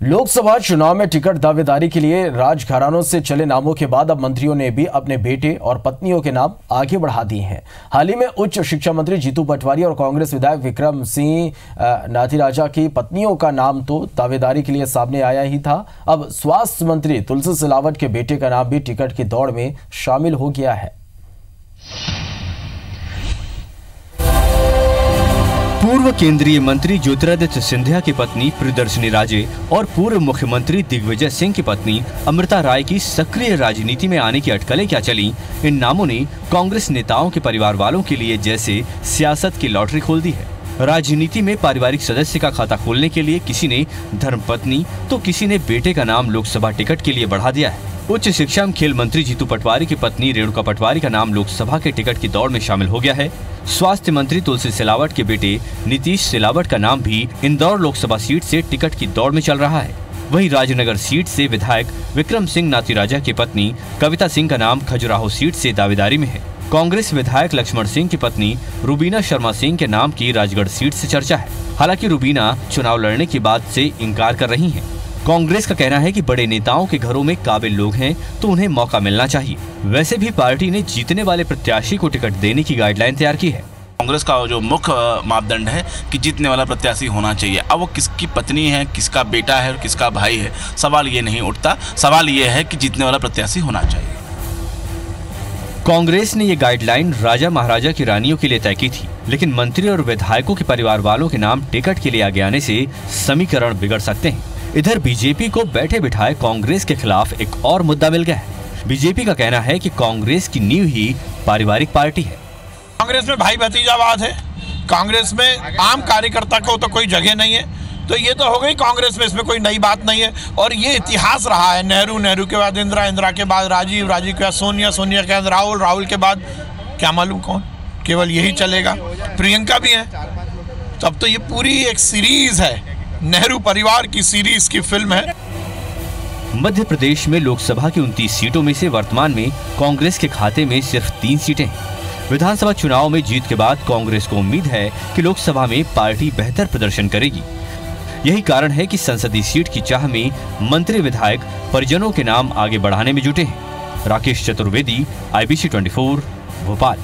लोकसभा चुनाव में टिकट दावेदारी के लिए राजघरानों से चले नामों के बाद अब मंत्रियों ने भी अपने बेटे और पत्नियों के नाम आगे बढ़ा दिए हैं। हाल ही में उच्च शिक्षा मंत्री जीतू पटवारी और कांग्रेस विधायक विक्रम सिंह नाथीराजा की पत्नियों का नाम तो दावेदारी के लिए सामने आया ही था। अब स्वास्थ्य मंत्री तुलसी सिलावट के बेटे का नाम भी टिकट की दौड़ में शामिल हो गया है। पूर्व केंद्रीय मंत्री ज्योतिरादित्य सिंधिया की पत्नी प्रियदर्शनी राजे और पूर्व मुख्यमंत्री दिग्विजय सिंह की पत्नी अमृता राय की सक्रिय राजनीति में आने की अटकलें क्या चली, इन नामों ने कांग्रेस नेताओं के परिवार वालों के लिए जैसे सियासत की लॉटरी खोल दी है। राजनीति में पारिवारिक सदस्य का खाता खोलने के लिए किसी ने धर्मपत्नी तो किसी ने बेटे का नाम लोकसभा टिकट के लिए बढ़ा दिया है। उच्च शिक्षा एवं खेल मंत्री जीतू पटवारी की पत्नी रेणुका पटवारी का नाम लोकसभा के टिकट की दौड़ में शामिल हो गया है। स्वास्थ्य मंत्री तुलसी सिलावट के बेटे नीतीश सिलावट का नाम भी इंदौर लोकसभा सीट से टिकट की दौड़ में चल रहा है। वहीं राजनगर सीट से विधायक विक्रम सिंह नाथीराजा की पत्नी कविता सिंह का नाम खजुराहो सीट से दावेदारी में है। कांग्रेस विधायक लक्ष्मण सिंह की पत्नी रुबीना शर्मा सिंह के नाम की राजगढ़ सीट से चर्चा है। हालांकि रुबीना चुनाव लड़ने की बात से इनकार कर रही हैं। कांग्रेस का कहना है कि बड़े नेताओं के घरों में काबिल लोग हैं तो उन्हें मौका मिलना चाहिए। वैसे भी पार्टी ने जीतने वाले प्रत्याशी को टिकट देने की गाइडलाइन तैयार की है। कांग्रेस का जो मुख्य मापदंड है कि जीतने वाला प्रत्याशी होना चाहिए। अब वो किसकी पत्नी है, किसका बेटा है और किसका भाई है, सवाल ये नहीं उठता। सवाल ये है कि जीतने वाला प्रत्याशी होना चाहिए। कांग्रेस ने ये गाइडलाइन राजा महाराजा की रानियों के लिए तय की थी, लेकिन मंत्री और विधायकों के परिवार वालों के नाम टिकट के लिए आगे आने से समीकरण बिगड़ सकते हैं। इधर बीजेपी को बैठे बिठाए कांग्रेस के खिलाफ एक और मुद्दा मिल गया है। बीजेपी का कहना है कि कांग्रेस की नींव ही पारिवारिक पार्टी है। कांग्रेस में भाई भतीजावाद है, कांग्रेस में आम कार्यकर्ता को तो कोई जगह नहीं है, तो ये तो हो गई कांग्रेस में, इसमें कोई नई बात नहीं है। और ये इतिहास रहा है, नेहरू के बाद इंदिरा, इंदिरा के बाद राजीव के बाद सोनिया, सोनिया के बाद राहुल के बाद क्या मालूम कौन, केवल यही चलेगा। प्रियंका भी है। तो अब तो ये पूरी एक सीरीज है, नेहरू परिवार की सीरीज की फिल्म है। मध्य प्रदेश में लोकसभा की 29 सीटों में से वर्तमान में कांग्रेस के खाते में सिर्फ 3 सीटें हैं। विधानसभा चुनाव में जीत के बाद कांग्रेस को उम्मीद है कि लोकसभा में पार्टी बेहतर प्रदर्शन करेगी। यही कारण है कि संसदीय सीट की चाह में मंत्री विधायक परिजनों के नाम आगे बढ़ाने में जुटे हैं। राकेश चतुर्वेदी, IBC 24, भोपाल।